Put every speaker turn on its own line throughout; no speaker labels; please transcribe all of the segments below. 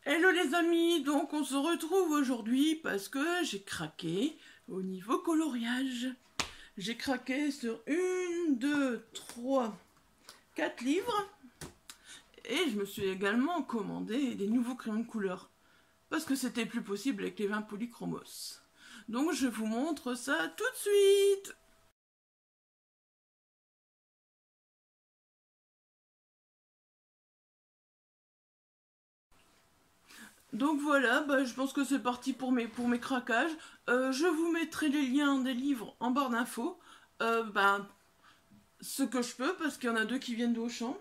Hello les amis, donc on se retrouve aujourd'hui parce que j'ai craqué au niveau coloriage. J'ai craqué sur 1, 2, 3, 4 livres et je me suis également commandé des nouveaux crayons de couleur parce que c'était plus possible avec les 20 polychromos. Donc je vous montre ça tout de suite. Donc voilà, je pense que c'est parti pour mes craquages. Je vous mettrai les liens des livres en barre d'infos. Ce que je peux, parce qu'il y en a deux qui viennent d'Auchan.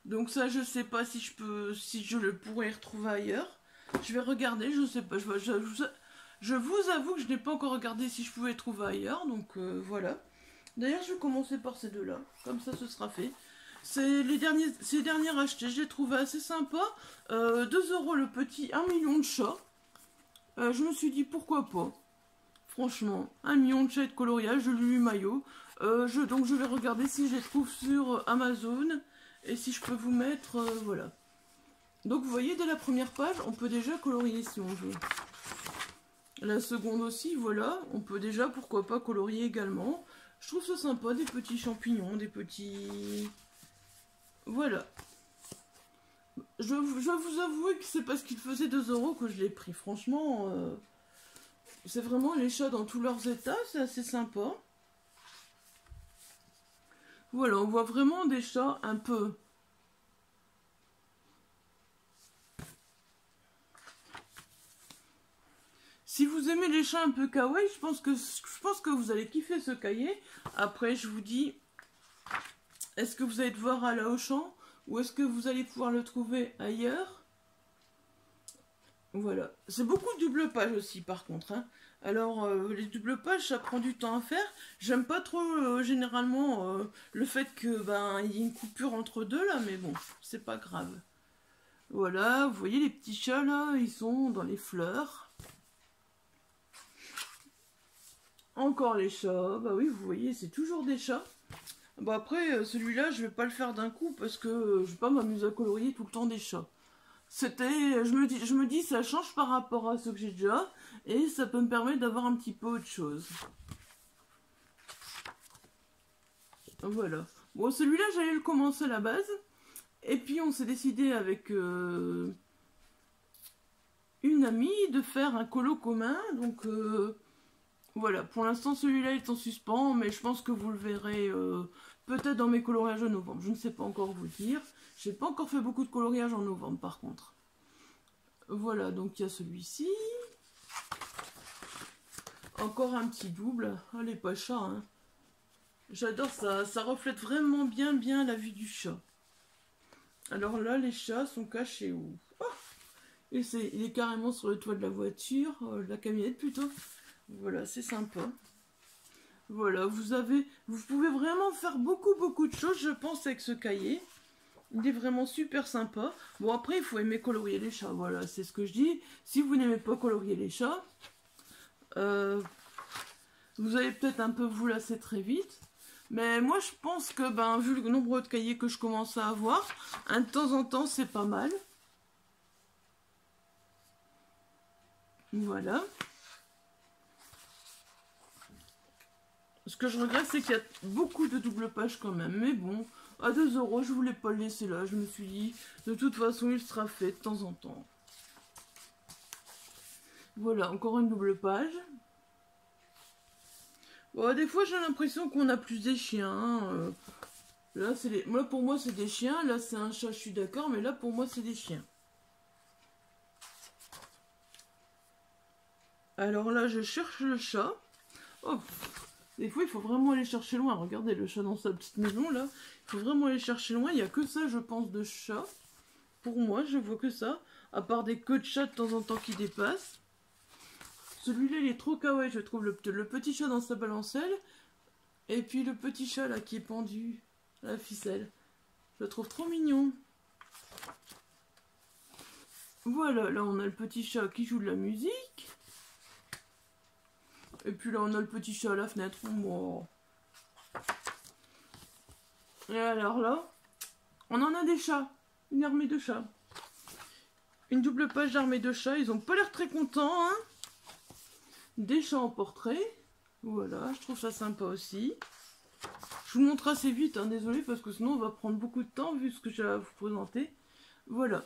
Donc ça, je sais pas si je le pourrais retrouver ailleurs. Je vais regarder, je sais pas. Je vous avoue que je n'ai pas encore regardé si je pouvais les trouver ailleurs. Donc voilà. D'ailleurs, je vais commencer par ces deux-là. Comme ça, ce sera fait. C'est ces derniers achetés, je les trouvais assez sympas. 2 euros le petit, 1 million de chats. Je me suis dit pourquoi pas. Franchement, 1 million de chats de coloriage de Lulu Maillot. Donc je vais regarder si je les trouve sur Amazon. Et si je peux vous mettre, voilà. Donc vous voyez, dès la première page, on peut déjà colorier si on veut. La seconde aussi, voilà, on peut déjà, pourquoi pas, colorier également. Je trouve ça sympa, des petits champignons, des petits... Voilà. Je vous avoue que c'est parce qu'il faisait 2 euros que je l'ai pris. Franchement, c'est vraiment les chats dans tous leurs états, c'est assez sympa. Voilà, on voit vraiment des chats un peu... Si vous aimez les chats un peu kawaii, je pense que vous allez kiffer ce cahier. Après, je vous dis, est-ce que vous allez devoir aller à Auchan ou est-ce que vous allez pouvoir le trouver ailleurs? Voilà. C'est beaucoup de double page aussi, par contre. Hein. Alors, les double pages, ça prend du temps à faire. J'aime pas trop, généralement, le fait que il y ait une coupure entre deux, là, mais bon, c'est pas grave. Voilà, vous voyez les petits chats, là, ils sont dans les fleurs. Encore les chats, bah oui, vous voyez, c'est toujours des chats. Bon après, celui-là, je vais pas le faire d'un coup parce que je vais pas m'amuser à colorier tout le temps des chats. Je me dis, ça change par rapport à ce que j'ai déjà et ça peut me permettre d'avoir un petit peu autre chose. Voilà. Bon, celui-là, j'allais le commencer à la base et puis on s'est décidé avec une amie de faire un colo commun, donc... Voilà, pour l'instant celui-là est en suspens, mais je pense que vous le verrez peut-être dans mes coloriages de novembre. Je ne sais pas encore vous dire. J'ai pas encore fait beaucoup de coloriage en novembre par contre. Voilà, donc il y a celui-ci. Encore un petit double. Ah, les pas chats, hein. J'adore ça, ça reflète vraiment bien la vue du chat. Alors là, les chats sont cachés où? Oh, et il est carrément sur le toit de la voiture, la camionnette plutôt. Voilà, c'est sympa. Voilà, vous pouvez vraiment faire beaucoup de choses, je pense, avec ce cahier. Il est vraiment super sympa. Bon, après, il faut aimer colorier les chats, voilà, c'est ce que je dis. Si vous n'aimez pas colorier les chats, vous allez peut-être un peu vous lasser très vite. Mais moi, je pense que, vu le nombre de cahiers que je commence à avoir, de temps en temps, c'est pas mal. Voilà. Ce que je regrette, c'est qu'il y a beaucoup de double pages quand même. Mais bon, à 2 euros, je voulais pas le laisser là. Je me suis dit, de toute façon, il sera fait de temps en temps. Voilà, encore une double page. Bon, des fois, j'ai l'impression qu'on a plus des chiens. Là, pour moi, c'est des chiens. Là, c'est un chat, je suis d'accord. Mais là, pour moi, c'est des chiens. Alors là, je cherche le chat. Oh, des fois, il faut vraiment aller chercher loin. Regardez le chat dans sa petite maison, là. Il faut vraiment aller chercher loin. Il n'y a que ça, je pense, de chat. Pour moi, je vois que ça. À part des queues de chat de temps en temps qui dépassent. Celui-là, il est trop kawaii, je trouve. Le petit chat dans sa balancelle. Et puis le petit chat, là, qui est pendu à la ficelle. Je le trouve trop mignon. Voilà, là, on a le petit chat qui joue de la musique. Et puis là, on a le petit chat à la fenêtre. Oh. Et alors là, on en a des chats. Une armée de chats. Une double page d'armée de chats. Ils ont pas l'air très contents, hein. Des chats en portrait. Voilà, je trouve ça sympa aussi. Je vous montre assez vite, hein, désolé, parce que sinon on va prendre beaucoup de temps vu ce que j'ai à vous présenter. Voilà.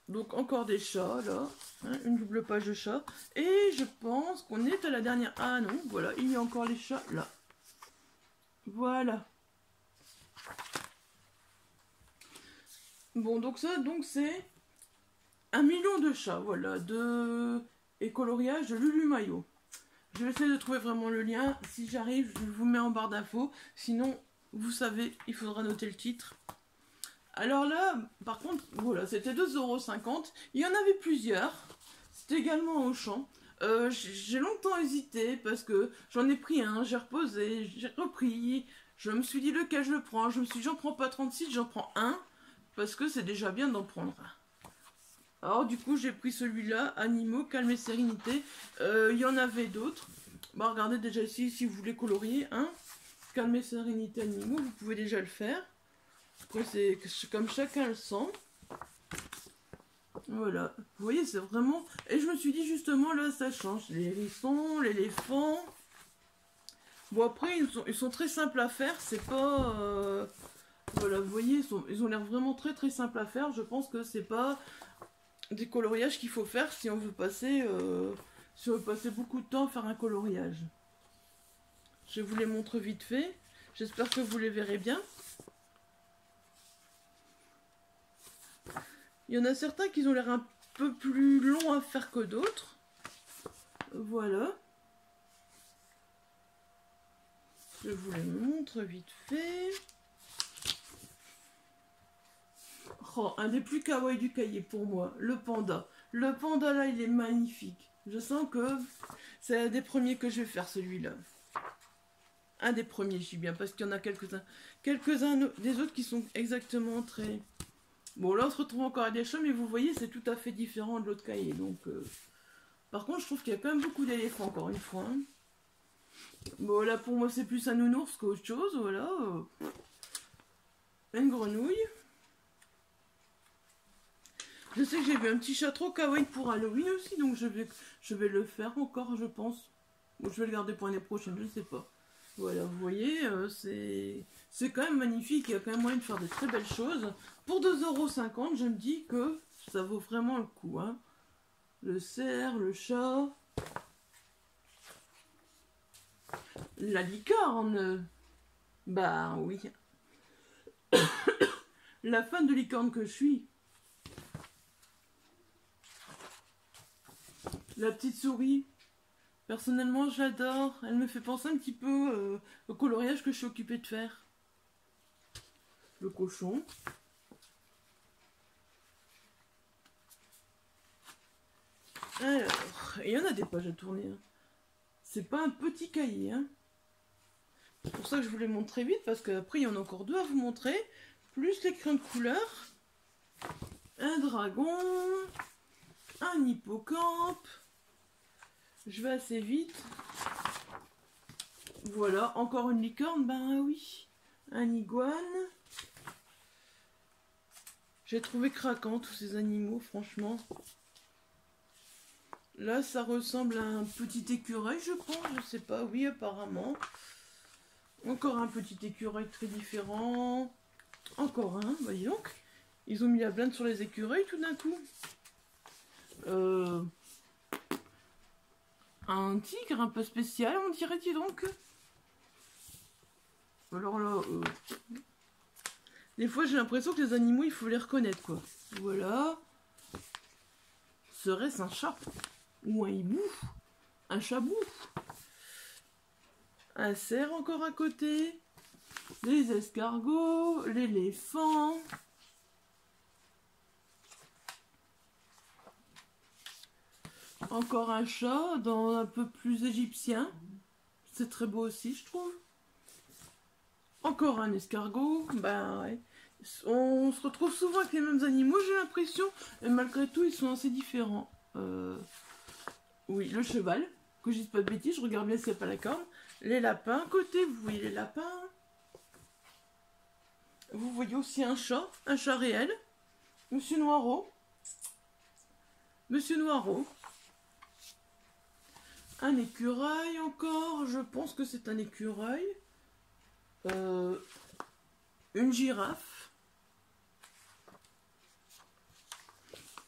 Donc encore des chats, là. Hein, une double page de chats. Et je pense qu'on est à la dernière... Ah non, voilà, il y a encore les chats, là. Voilà. Bon, donc ça, donc c'est 1 million de chats, voilà, et coloriage de Lulu Maillot. Je vais essayer de trouver vraiment le lien. Si j'arrive, je vous mets en barre d'infos. Sinon, vous savez, il faudra noter le titre. Alors là, par contre, voilà, c'était 2,50 €. Il y en avait plusieurs. C'était également au champ. J'ai longtemps hésité parce que j'en ai pris un, j'ai reposé, j'ai repris. Je me suis dit lequel je le prends. Je me suis dit, j'en prends pas 36, j'en prends un. Parce que c'est déjà bien d'en prendre un. Alors du coup j'ai pris celui-là, Animaux, Calme et Sérénité. Il y en avait d'autres. Bah regardez déjà ici si vous voulez colorier, hein. Calme et Sérénité Animaux, vous pouvez déjà le faire. Après c'est comme chacun le sent. Voilà, vous voyez c'est vraiment... Et je me suis dit justement là ça change. Les hérissons, l'éléphant. Bon après ils sont très simples à faire, c'est pas... Voilà, vous voyez, ils ont l'air vraiment très très simples à faire. Je pense que c'est pas des coloriages qu'il faut faire si on veut passer beaucoup de temps à faire un coloriage. Je vous les montre vite fait. J'espère que vous les verrez bien. Il y en a certains qui ont l'air un peu plus longs à faire que d'autres. Voilà. Je vous les montre vite fait. Oh, un des plus kawaii du cahier pour moi, le panda. Le panda là, il est magnifique. Je sens que c'est un des premiers que je vais faire celui-là. Un des premiers, je dis bien, parce qu'il y en a quelques-uns. Quelques-uns des autres qui sont exactement très... Bon, là, on se retrouve encore à des chats, mais vous voyez, c'est tout à fait différent de l'autre cahier. Donc, par contre, je trouve qu'il y a quand même beaucoup d'éléphants, encore une fois. Hein. Bon, là, pour moi, c'est plus un nounours qu'autre chose, voilà. Une grenouille. Je sais que j'ai vu un petit chat trop kawaii pour Halloween aussi, donc je vais le faire encore, je pense. Ou je vais le garder pour l'année prochaine, je ne sais pas. Voilà, vous voyez, c'est quand même magnifique, il y a quand même moyen de faire de très belles choses. Pour 2,50 €, je me dis que ça vaut vraiment le coup. Hein. Le cerf, le chat, la licorne, bah oui. La fan de licorne que je suis. La petite souris, personnellement j'adore, elle me fait penser un petit peu au coloriage que je suis occupée de faire. Le cochon. Alors, il y en a des pages à tourner. Hein. C'est pas un petit cahier. Hein. C'est pour ça que je vous les montre très vite, parce qu'après il y en a encore deux à vous montrer. Plus les crayons de couleur. Un dragon. Un hippocampe. Je vais assez vite. Voilà, encore une licorne, ben oui. Un iguane. J'ai trouvé craquant tous ces animaux, franchement. Là, ça ressemble à un petit écureuil, je pense. Je sais pas, oui, apparemment. Encore un petit écureuil très différent. Encore un, voyez donc. Ils ont mis la blinde sur les écureuils tout d'un coup. Un tigre un peu spécial, on dirait, dis donc. Alors là, des fois j'ai l'impression que les animaux, il faut les reconnaître, quoi. Voilà. Serait-ce un chat? Ou un hibou? Un chabou? Un cerf encore à côté. Les escargots, l'éléphant. Encore un chat, dans un peu plus égyptien. C'est très beau aussi, je trouve. Encore un escargot. Ben ouais. On se retrouve souvent avec les mêmes animaux, j'ai l'impression. Et malgré tout, ils sont assez différents. Oui, le cheval. Que je dise pas de bêtises, je regarde bien s'il n'y a pas la corne. Les lapins, côté, vous voyez les lapins. Vous voyez aussi un chat réel. Monsieur Noireau. Monsieur Noirot. Un écureuil encore, je pense que c'est un écureuil. Une girafe.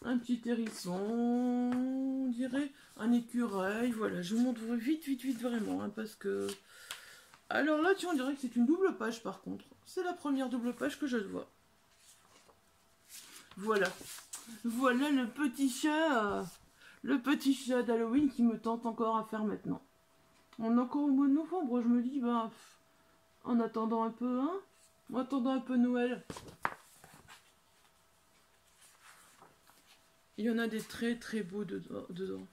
Un petit hérisson, on dirait un écureuil. Voilà, je vous montre vite, vraiment, hein, parce que... Alors là, tu on dirait que c'est une double page par contre. C'est la première double page que je vois. Voilà. Voilà le petit chat d'Halloween qui me tente encore à faire maintenant. On est encore au mois de novembre, je me dis, bah, en attendant un peu, hein, en attendant un peu Noël. Il y en a des très beaux dedans.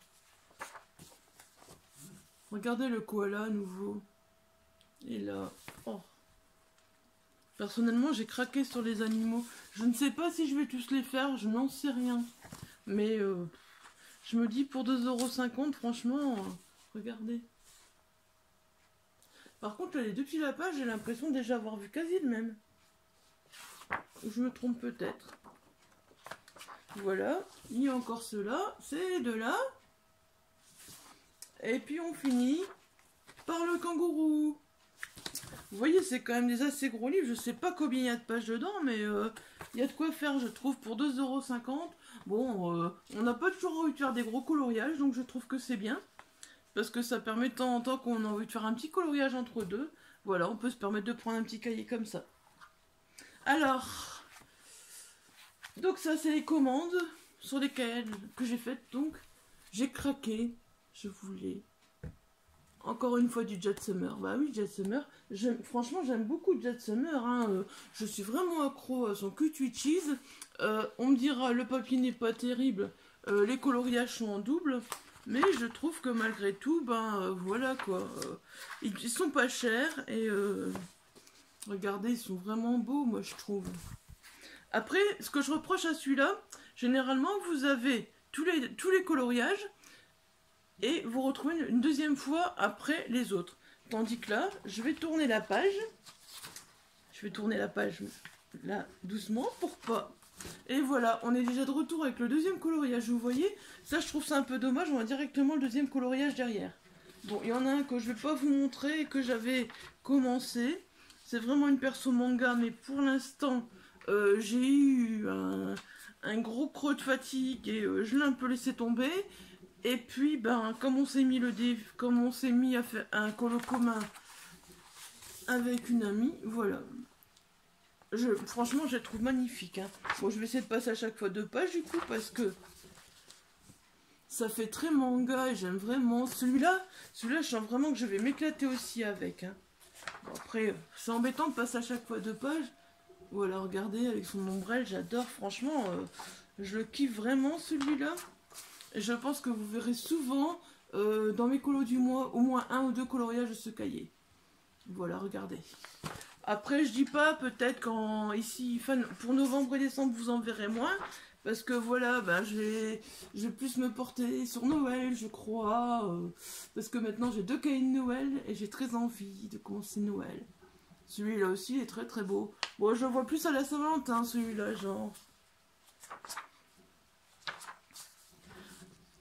Regardez le koala à nouveau. Et là, oh. Personnellement, j'ai craqué sur les animaux. Je ne sais pas si je vais tous les faire, je n'en sais rien. Mais je me dis pour 2,50 €, franchement, regardez. Par contre, là, les deux petits lapins, j'ai l'impression déjà avoir vu quasi le même. Je me trompe peut-être. Voilà, il y a encore ceux-là, c'est les deux-là. Et puis on finit par le kangourou. Vous voyez, c'est quand même des assez gros livres. Je sais pas combien il y a de pages dedans, mais il y a de quoi faire, je trouve, pour 2,50 €. Bon, on n'a pas toujours envie de faire des gros coloriages, donc je trouve que c'est bien. Parce que ça permet de temps en temps qu'on a envie de faire un petit coloriage entre deux. Voilà, on peut se permettre de prendre un petit cahier comme ça. Alors, donc ça, c'est les commandes sur lesquelles que j'ai faites. Donc, j'ai craqué. Je voulais... Encore une fois du Jet Summer. Bah oui, Jet Summer. Franchement, j'aime beaucoup Jet Summer. Hein. Je suis vraiment accro à son Cut Cheese. On me dira, le papier n'est pas terrible. Les coloriages sont en double. Mais je trouve que malgré tout, ben voilà quoi. Ils sont pas chers. Et regardez, ils sont vraiment beaux, moi je trouve. Après, ce que je reproche à celui-là, généralement, vous avez tous les coloriages. Et vous retrouvez une deuxième fois après les autres. Tandis que là, je vais tourner la page. Je vais tourner la page là, doucement, pour pas... Et voilà, on est déjà de retour avec le deuxième coloriage, vous voyez. Ça, je trouve ça un peu dommage, on a directement le deuxième coloriage derrière. Bon, il y en a un que je vais pas vous montrer, que j'avais commencé. C'est vraiment une perso manga, mais pour l'instant, j'ai eu un gros creux de fatigue et je l'ai un peu laissé tomber. Et puis, ben, comme on s'est mis à faire un colo commun avec une amie, voilà. Franchement, je la trouve magnifique. Hein. Bon, je vais essayer de passer à chaque fois 2 pages, du coup, parce que ça fait très manga et j'aime vraiment. Celui-là, je sens vraiment que je vais m'éclater aussi avec. Hein. Bon, après, c'est embêtant de passer à chaque fois 2 pages. Voilà, regardez, avec son ombrelle, j'adore. Franchement, je le kiffe vraiment, celui-là. Je pense que vous verrez souvent dans mes colos du mois au moins 1 ou 2 coloriages de ce cahier. Voilà, regardez. Après, je dis pas, peut-être quand ici, pour novembre et décembre, vous en verrez moins. Parce que voilà, ben, je vais plus me porter sur Noël, je crois. Parce que maintenant, j'ai 2 cahiers de Noël et j'ai très envie de commencer Noël. Celui-là aussi il est très beau. Bon, je le vois plus à la Saint-Valentin, celui-là, genre.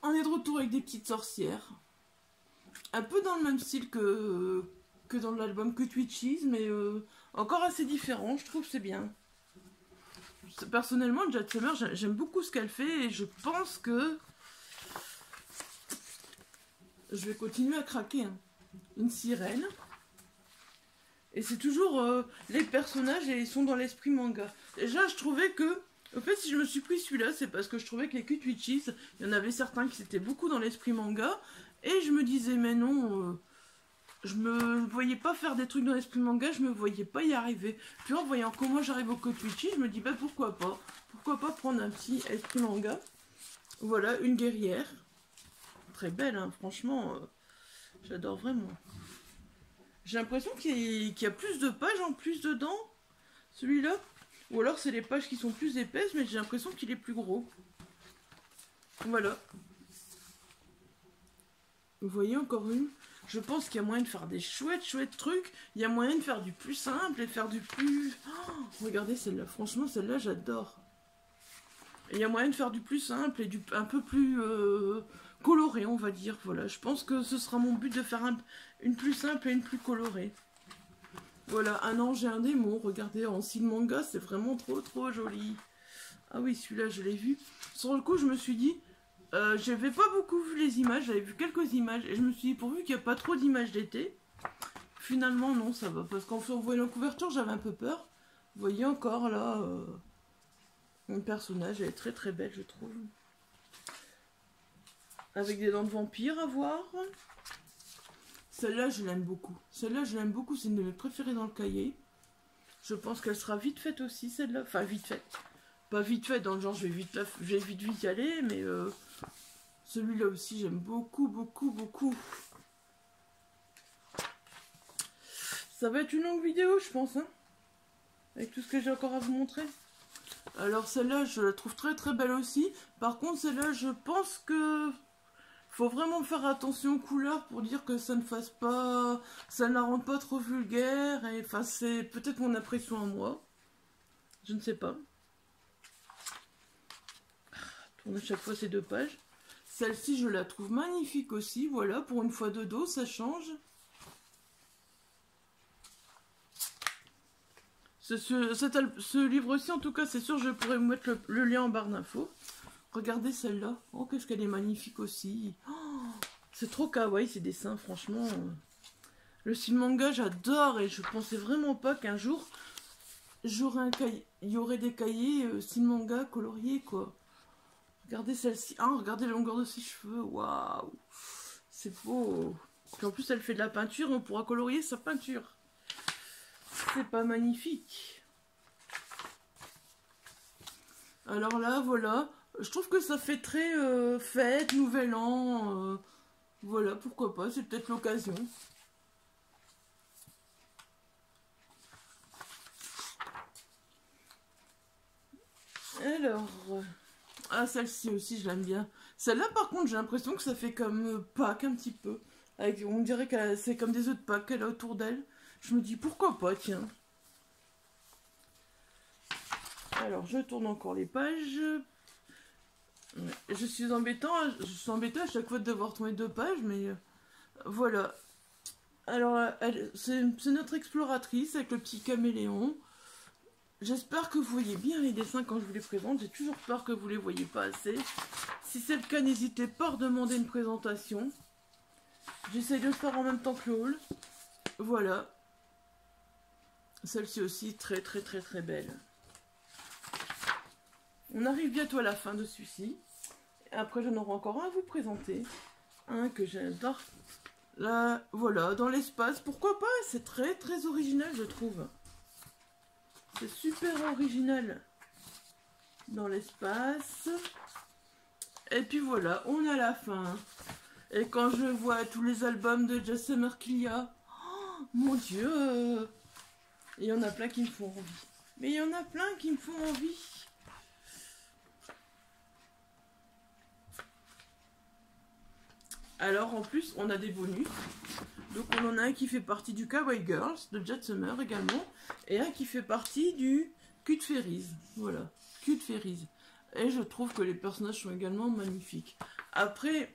On est de retour avec des petites sorcières. Un peu dans le même style que dans l'album Cut Cheese, mais encore assez différent, je trouve c'est bien. Personnellement, Jet Summer, j'aime beaucoup ce qu'elle fait et je pense que je vais continuer à craquer. Hein. Une sirène. Et c'est toujours les personnages et ils sont dans l'esprit manga. Déjà, je trouvais que en fait, si je me suis pris celui-là, c'est parce que je trouvais que les Cut Cheese, il y en avait certains qui étaient beaucoup dans l'esprit manga. Et je me disais, mais non, je me voyais pas faire des trucs dans l'esprit manga, je me voyais pas y arriver. Puis en voyant comment j'arrive au Cut Cheese, je me dis, bah pourquoi pas. Pourquoi pas prendre un petit esprit manga. Voilà, une guerrière. Très belle, hein, franchement, j'adore vraiment. J'ai l'impression qu'il y a plus de pages en plus dedans, celui-là. Ou alors c'est les pages qui sont plus épaisses, mais j'ai l'impression qu'il est plus gros. Voilà. Vous voyez encore une. Je pense qu'il y a moyen de faire des chouettes trucs. Il y a moyen de faire du plus simple et de faire du plus... Oh, regardez celle-là. Franchement, celle-là, j'adore. Et il y a moyen de faire du plus simple et un peu plus coloré, on va dire. Voilà, je pense que ce sera mon but de faire une plus simple et une plus colorée. Voilà, un ange et un démon, regardez, en style manga, c'est vraiment trop joli. Ah oui, celui-là, je l'ai vu. Sur le coup, je me suis dit, j'avais pas beaucoup vu les images, j'avais vu quelques images, et je me suis dit, pourvu qu'il n'y a pas trop d'images d'été, finalement, non, ça va, parce qu'en voyant la couverture, j'avais un peu peur. Vous voyez encore, là, mon personnage, elle est très belle, je trouve. Avec des dents de vampire à voir. Celle-là, je l'aime beaucoup. Celle-là, je l'aime beaucoup, c'est une de mes préférées dans le cahier. Je pense qu'elle sera vite faite aussi, celle-là. Enfin, vite faite. Pas vite faite, dans le genre, je vais vite y aller, mais celui-là aussi, j'aime beaucoup. Ça va être une longue vidéo, je pense, hein, avec tout ce que j'ai encore à vous montrer. Alors, celle-là, je la trouve très belle aussi. Par contre, celle-là, je pense que faut vraiment faire attention aux couleurs pour dire que ça ne fasse pas, ça ne la rende pas trop vulgaire. Et enfin, c'est peut-être mon impression à moi. Je ne sais pas. Tourne à chaque fois ces 2 pages. Celle-ci, je la trouve magnifique aussi. Voilà, pour une fois de dos, ça change. Ce livre-ci, en tout cas, c'est sûr, je pourrais vous mettre le lien en barre d'infos. Regardez celle-là. Oh, qu'est-ce qu'elle est magnifique aussi. Oh, c'est trop kawaii ces dessins, franchement. Le style manga, j'adore et je pensais vraiment pas qu'un jour, j'aurais un cahier, il y aurait des cahiers style manga coloriés, quoi. Regardez celle-ci. Ah, regardez la longueur de ses cheveux. Waouh. C'est beau. Puis en plus, elle fait de la peinture, on pourra colorier sa peinture. C'est pas magnifique. Alors là, voilà. Je trouve que ça fait très fête, nouvel an. Voilà, pourquoi pas, c'est peut-être l'occasion. Alors, ah, celle-ci aussi, je l'aime bien. Celle-là, par contre, j'ai l'impression que ça fait comme Pâques un petit peu. Avec, on dirait que c'est comme des œufs de Pâques qu'elle a autour d'elle. Je me dis, pourquoi pas, tiens. Alors, je tourne encore les pages. Je suis embêtée à chaque fois de devoir tourner 2 pages, mais voilà. Alors, c'est notre exploratrice avec le petit caméléon. J'espère que vous voyez bien les dessins quand je vous les présente. J'ai toujours peur que vous les voyez pas assez. Si c'est le cas, n'hésitez pas à redemander une présentation. J'essaie de le faire en même temps que le haul. Voilà. Celle-ci aussi, très belle. On arrive bientôt à la fin de celui-ci. Après, j'en aurai encore un à vous présenter. Un que j'adore. Là, voilà, dans l'espace. Pourquoi pas? C'est très original, je trouve. C'est super original. Dans l'espace. Et puis voilà, on est à la fin. Et quand je vois tous les albums de Just Summer qu'il y a, oh, mon Dieu, il y en a plein qui me font envie. Mais il y en a plein qui me font envie. Alors en plus, on a des bonus. Donc on en a un qui fait partie du Kawaii Girls de Jet Summer également. Et un qui fait partie du Cute Fairies. Voilà, Cute Fairies. Et je trouve que les personnages sont également magnifiques. Après,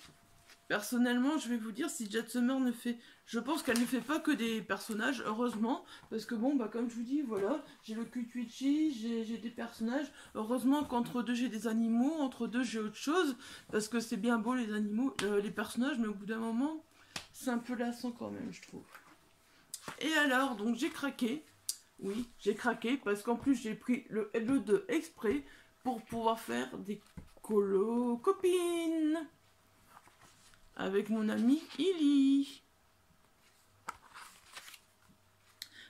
personnellement, je vais vous dire, si Jet Summer ne fait... Je pense qu'elle ne fait pas que des personnages, heureusement. Parce que bon, bah comme je vous dis, voilà, j'ai le Cute Witchy, j'ai des personnages. Heureusement qu'entre deux, j'ai des animaux. Entre deux, j'ai autre chose. Parce que c'est bien beau, les animaux, les personnages. Mais au bout d'un moment, c'est un peu lassant quand même, je trouve. Et alors, donc j'ai craqué. Oui, j'ai craqué. Parce qu'en plus, j'ai pris le LE2 exprès pour pouvoir faire des copines avec mon amie Illy.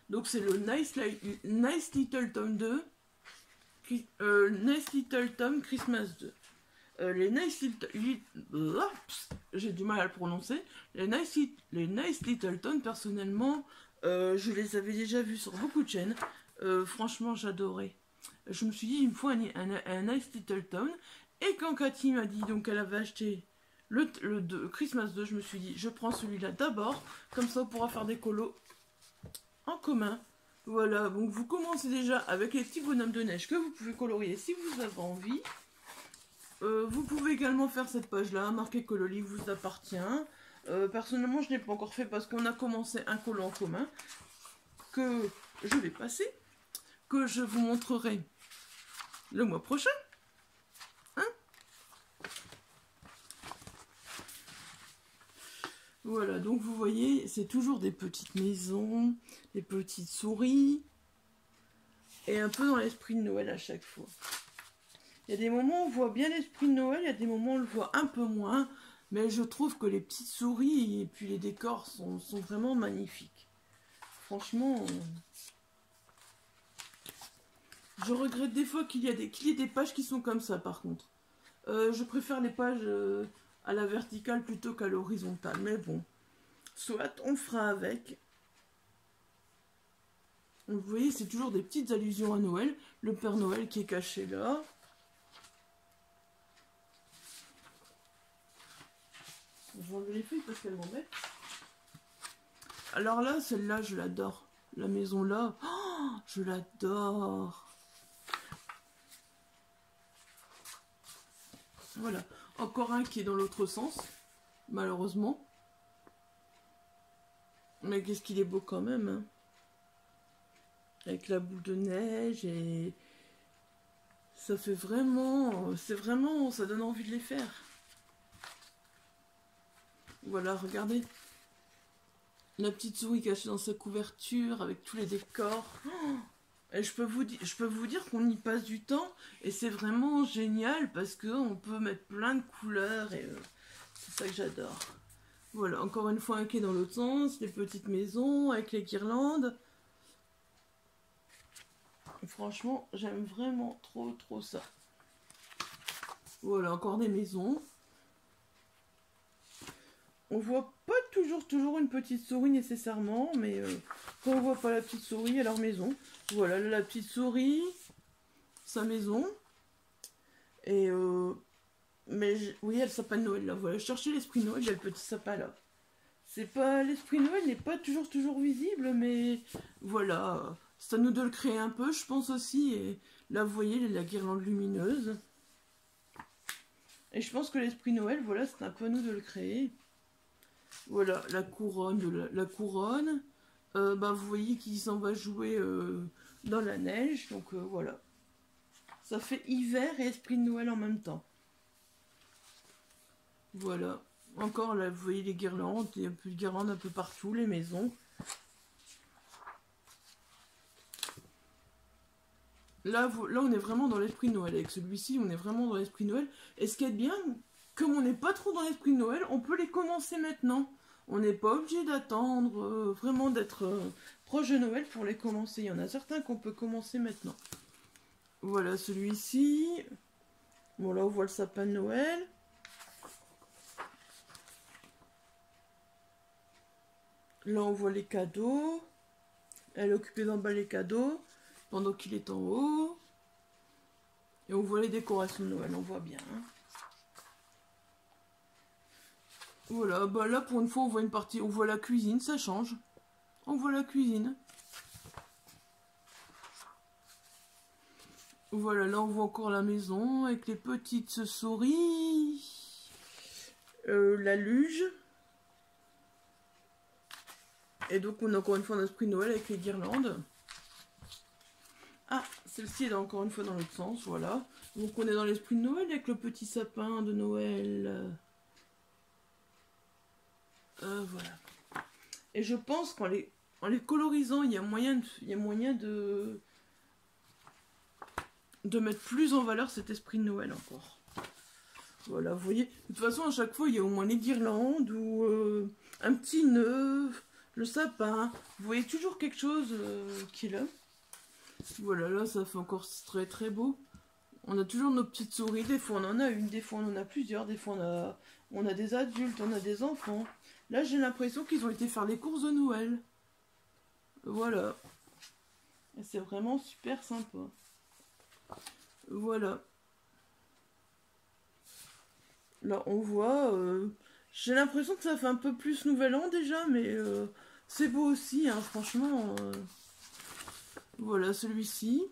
Donc c'est le Nice Little Tom 2, Nice Little Tom Christmas 2. Les Nice Little... J'ai du mal à le prononcer. Les Nice Little Tom, personnellement, je les avais déjà vus sur beaucoup de chaînes. Franchement, j'adorais. Je me suis dit, il me faut un Nice Little Town. Et quand Cathy m'a dit donc qu'elle avait acheté le Christmas 2, je me suis dit, je prends celui-là d'abord. Comme ça, on pourra faire des colos en commun. Voilà, donc vous commencez déjà avec les petits bonhommes de neige que vous pouvez colorier si vous avez envie. Vous pouvez également faire cette page-là, marquer que le livre vous appartient. Personnellement, je ne l'ai pas encore fait parce qu'on a commencé un collant commun que je vais passer, que je vous montrerai le mois prochain. Hein? Voilà, donc vous voyez, c'est toujours des petites maisons, des petites souris, et un peu dans l'esprit de Noël à chaque fois. Il y a des moments où on voit bien l'esprit de Noël, il y a des moments où on le voit un peu moins, mais je trouve que les petites souris et puis les décors sont vraiment magnifiques. Franchement, je regrette des fois qu'il y ait des pages qui sont comme ça par contre. Je préfère les pages à la verticale plutôt qu'à l'horizontale, mais bon, soit on fera avec. Vous voyez, c'est toujours des petites allusions à Noël. Le Père Noël qui est caché là. Je vais enlever les feuilles parce qu'elles m'embêtent. Alors là, celle-là, je l'adore. La maison là, oh, je l'adore. Voilà. Encore un qui est dans l'autre sens, malheureusement. Mais qu'est-ce qu'il est beau quand même, hein. Avec la boule de neige et... ça fait vraiment... c'est vraiment... ça donne envie de les faire. Voilà, regardez. La petite souris cachée dans sa couverture avec tous les décors. Oh, et je peux vous dire qu'on y passe du temps et c'est vraiment génial parce qu'on peut mettre plein de couleurs et c'est ça que j'adore. Voilà, encore une fois un quai dans l'autre sens, les petites maisons avec les guirlandes. Franchement, j'aime vraiment trop ça. Voilà, encore des maisons. On voit pas toujours une petite souris nécessairement, mais quand on voit pas la petite souris, il y a leur maison. Voilà, là, la petite souris, sa maison. Et mais oui, il y a le sapin de Noël là. Voilà, je cherchais l'esprit Noël, il y a le petit sapin là. C'est pas l'esprit Noël n'est pas toujours visible, mais voilà, c'est à nous de le créer un peu, je pense aussi. Et là, vous voyez la guirlande lumineuse. Et je pense que l'esprit Noël, voilà, c'est un peu à nous de le créer. Voilà, la couronne, la couronne. Bah, vous voyez qu'il s'en va jouer dans la neige. Donc voilà. Ça fait hiver et esprit de Noël en même temps. Voilà. Encore là, vous voyez les guirlandes. Il y a plus de guirlandes un peu partout, les maisons. Là, on est vraiment dans l'esprit de Noël. Avec celui-ci, on est vraiment dans l'esprit de Noël. Et ce qui est bien... comme on n'est pas trop dans l'esprit de Noël, on peut les commencer maintenant. On n'est pas obligé d'attendre vraiment d'être proche de Noël pour les commencer. Il y en a certains qu'on peut commencer maintenant. Voilà celui-ci. Bon là on voit le sapin de Noël. Là on voit les cadeaux. Elle est occupée d'emballer les cadeaux pendant qu'il est en haut. Et on voit les décorations de Noël, on voit bien. Hein. Voilà, bah là pour une fois on voit une partie, on voit la cuisine, ça change. On voit la cuisine. Voilà, là on voit encore la maison avec les petites souris. La luge. Et donc on a encore une fois un esprit de Noël avec les guirlandes. Ah, celle-ci est encore une fois dans l'autre sens, voilà. Donc on est dans l'esprit de Noël avec le petit sapin de Noël. Voilà. Et je pense qu'en les colorisant, il y a moyen de mettre plus en valeur cet esprit de Noël encore. Voilà, vous voyez. De toute façon, à chaque fois, il y a au moins les guirlandes ou un petit nœud, le sapin. Vous voyez toujours quelque chose qui est là. Voilà, là, ça fait encore très beau. On a toujours nos petites souris. Des fois, on en a une, des fois, on en a plusieurs. Des fois, on a des adultes, on a des enfants. Là, j'ai l'impression qu'ils ont été faire les courses de Noël. Voilà. Et c'est vraiment super sympa. Voilà. Là, on voit... j'ai l'impression que ça fait un peu plus Nouvel An déjà, mais c'est beau aussi, hein, franchement. Voilà, celui-ci.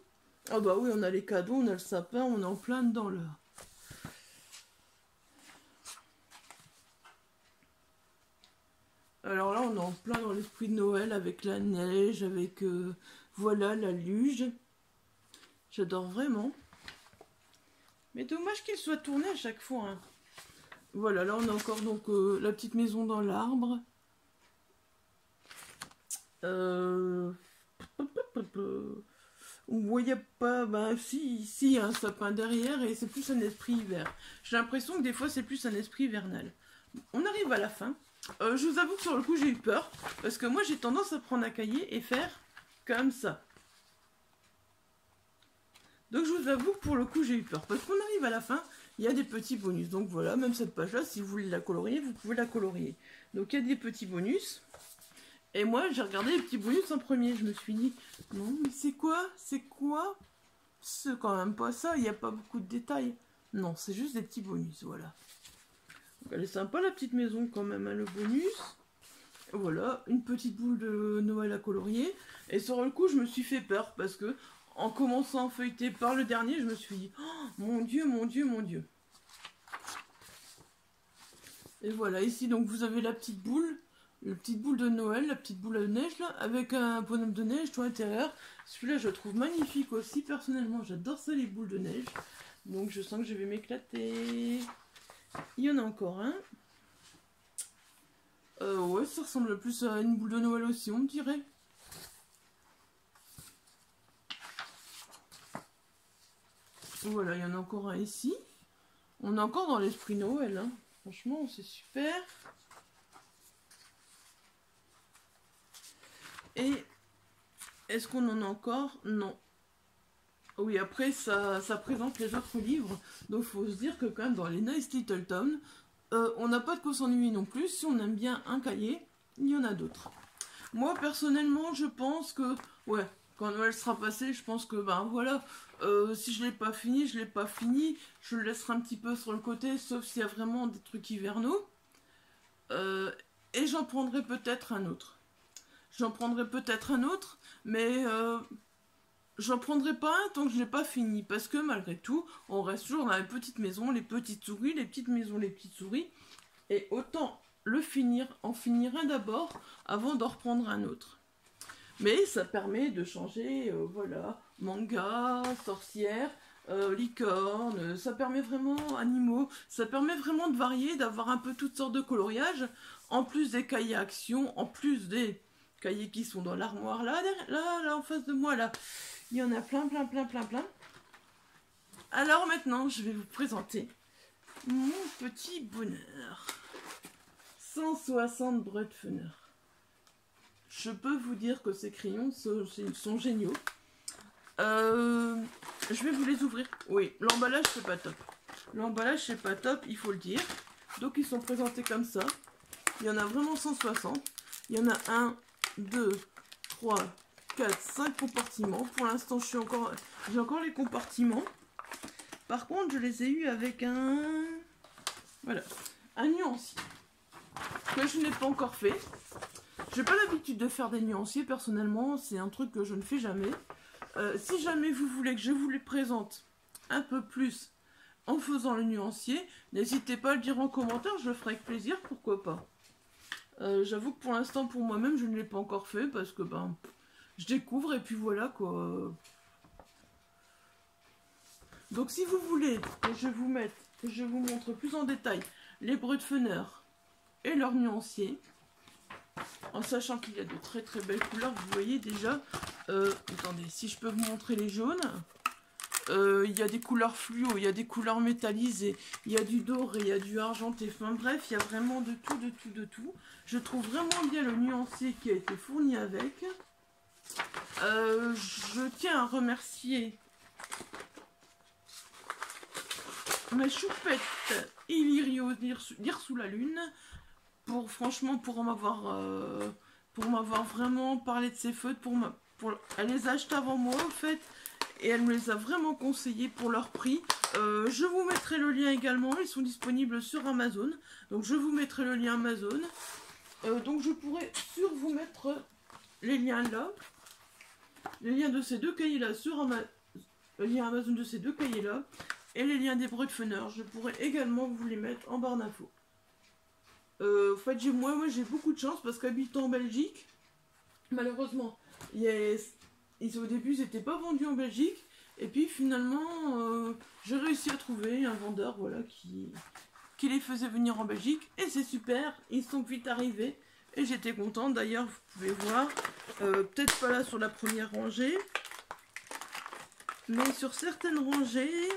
Ah bah oui, on a les cadeaux, on a le sapin, on est en plein dedans, là. Alors là, on est en plein dans l'esprit de Noël avec la neige, avec voilà la luge. J'adore vraiment. Mais dommage qu'il soit tourné à chaque fois. Hein. Voilà, là on a encore donc la petite maison dans l'arbre. On voyait pas, bah si, ici un sapin derrière et c'est plus un esprit hiver. J'ai l'impression que des fois c'est plus un esprit hivernal. On arrive à la fin. Je vous avoue que sur le coup j'ai eu peur parce que moi j'ai tendance à prendre un cahier et faire comme ça. Donc je vous avoue que pour le coup j'ai eu peur parce qu'on arrive à la fin, il y a des petits bonus. Donc voilà, même cette page là, si vous voulez la colorier, vous pouvez la colorier. Donc il y a des petits bonus. Et moi j'ai regardé les petits bonus en premier, je me suis dit non mais c'est quoi? C'est quoi? C'est quand même pas ça, il n'y a pas beaucoup de détails. Non, c'est juste des petits bonus, voilà. Donc elle est sympa la petite maison quand même, hein, le bonus. Voilà, une petite boule de Noël à colorier. Et sur le coup, je me suis fait peur parce que en commençant à feuilleter par le dernier, je me suis dit oh, mon Dieu, mon Dieu, mon Dieu. Et voilà, ici donc vous avez la petite boule de Noël, la petite boule de neige là, avec un bonhomme de neige tout à l'intérieur. Celui-là, je le trouve magnifique aussi. Personnellement, j'adore ça, les boules de neige. Donc je sens que je vais m'éclater. Il y en a encore un. Ouais, ça ressemble plus à une boule de Noël aussi, on me dirait. Voilà, il y en a encore un ici. On est encore dans l'esprit Noël, hein. Franchement, c'est super. Et est-ce qu'on en a encore? Non. Oui, après, ça présente les autres livres. Donc, il faut se dire que quand même, dans les Nice Little Town, on n'a pas de quoi s'ennuyer non plus. Si on aime bien un cahier, il y en a d'autres. Moi, personnellement, je pense que... Ouais, quand Noël sera passé, je pense que, ben voilà, si je l'ai pas fini, je l'ai pas fini. Je le laisserai un petit peu sur le côté, sauf s'il y a vraiment des trucs hivernaux. Et j'en prendrai peut-être un autre. Mais j'en prendrai pas un tant que je n'ai pas fini. Parce que malgré tout, on reste toujours dans les petites maisons, les petites souris, les petites maisons, les petites souris. Et autant en finir un d'abord avant d'en reprendre un autre. Mais ça permet de changer, voilà, manga, sorcière, licorne, ça permet vraiment, animaux, ça permet vraiment de varier, d'avoir un peu toutes sortes de coloriages, en plus des cahiers action, en plus des cahiers qui sont dans l'armoire, là, en face de moi, là, il y en a plein. Alors maintenant, je vais vous présenter mon petit bonheur. 160 Brutpfenner. Je peux vous dire que ces crayons sont géniaux. Je vais vous les ouvrir. Oui, l'emballage c'est pas top. L'emballage c'est pas top, il faut le dire. Donc ils sont présentés comme ça. Il y en a vraiment 160. Il y en a 1, 2, 3, 4, 5 compartiments. Pour l'instant j'ai encore les compartiments. Par contre je les ai eus avec un... Voilà, un nuancier. Que je n'ai pas encore fait. J'ai pas l'habitude de faire des nuanciers personnellement, c'est un truc que je ne fais jamais. Si jamais vous voulez que je vous les présente un peu plus en faisant le nuancier, n'hésitez pas à le dire en commentaire, je le ferai avec plaisir, pourquoi pas. J'avoue que pour l'instant, pour moi-même, je ne l'ai pas encore fait parce que ben, je découvre et puis voilà quoi. Donc si vous voulez que je vous montre plus en détail les Brutpfenner et leurs nuanciers, en sachant qu'il y a de très très belles couleurs, vous voyez déjà, attendez, si je peux vous montrer les jaunes, il y a des couleurs fluo, il y a des couleurs métallisées, il y a du doré, il y a du argenté, enfin bref, il y a vraiment de tout. Je trouve vraiment bien le nuancier qui a été fourni avec. Je tiens à remercier ma choupette Illyrio lire sous la lune, pour m'avoir vraiment parlé de ces feutres, elle les a achetés avant moi en fait, et elle me les a vraiment conseillés pour leur prix. Je vous mettrai le lien également, ils sont disponibles sur Amazon, donc je vous mettrai le lien Amazon, donc je pourrais vous mettre les liens là, les liens de ces deux cahiers là sur le lien Amazon de ces deux cahiers là, et les liens des Brutpfenner, je pourrais également vous les mettre en barre d'infos. En fait, moi j'ai beaucoup de chance parce qu'habitant en Belgique, malheureusement, au début, ils n'étaient pas vendus en Belgique. Et puis finalement, j'ai réussi à trouver un vendeur voilà, qui les faisait venir en Belgique. Et c'est super, ils sont vite arrivés. Et j'étais contente. D'ailleurs, vous pouvez voir, peut-être pas là sur la première rangée, mais sur certaines rangées,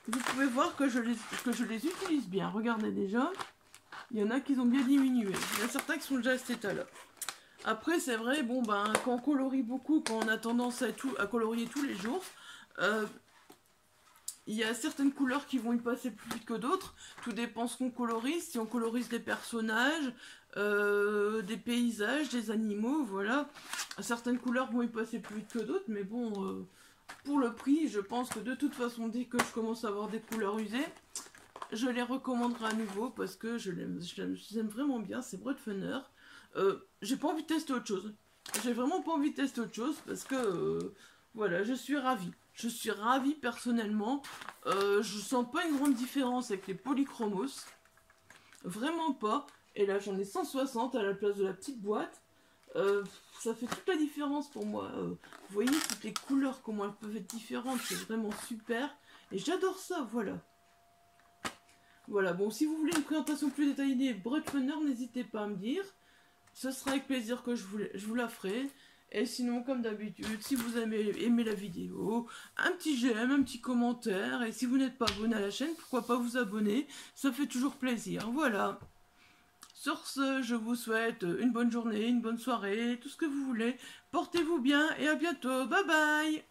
vous pouvez voir que je les utilise bien. Regardez déjà, il y en a qui ont bien diminué. Il y en a certains qui sont déjà à cet état-là. Après, c'est vrai, bon, ben, quand on colorie beaucoup, quand on a tendance à colorier tous les jours, il y a certaines couleurs qui vont y passer plus vite que d'autres. Tout dépend ce qu'on colorise. Si on colorise des personnages, des paysages, des animaux, voilà. Certaines couleurs vont y passer plus vite que d'autres, mais bon, pour le prix, je pense que de toute façon, dès que je commence à avoir des couleurs usées, je les recommanderai à nouveau parce que je les aime vraiment bien. C'est Brutfunner. J'ai pas envie de tester autre chose. J'ai vraiment pas envie de tester autre chose parce que voilà, je suis ravie. Je suis ravie personnellement. Je sens pas une grande différence avec les polychromos. Vraiment pas. Et là, j'en ai 160 à la place de la petite boîte. Ça fait toute la différence pour moi. Vous voyez toutes les couleurs, comment elles peuvent être différentes. C'est vraiment super. Et j'adore ça, voilà. Voilà, bon, si vous voulez une présentation plus détaillée des Brutfunner, n'hésitez pas à me dire. Ce sera avec plaisir que je vous la ferai. Et sinon, comme d'habitude, si vous avez aimé la vidéo, un petit j'aime, un petit commentaire. Et si vous n'êtes pas abonné à la chaîne, pourquoi pas vous abonner? Ça fait toujours plaisir. Voilà. Sur ce, je vous souhaite une bonne journée, une bonne soirée, tout ce que vous voulez. Portez-vous bien et à bientôt. Bye bye!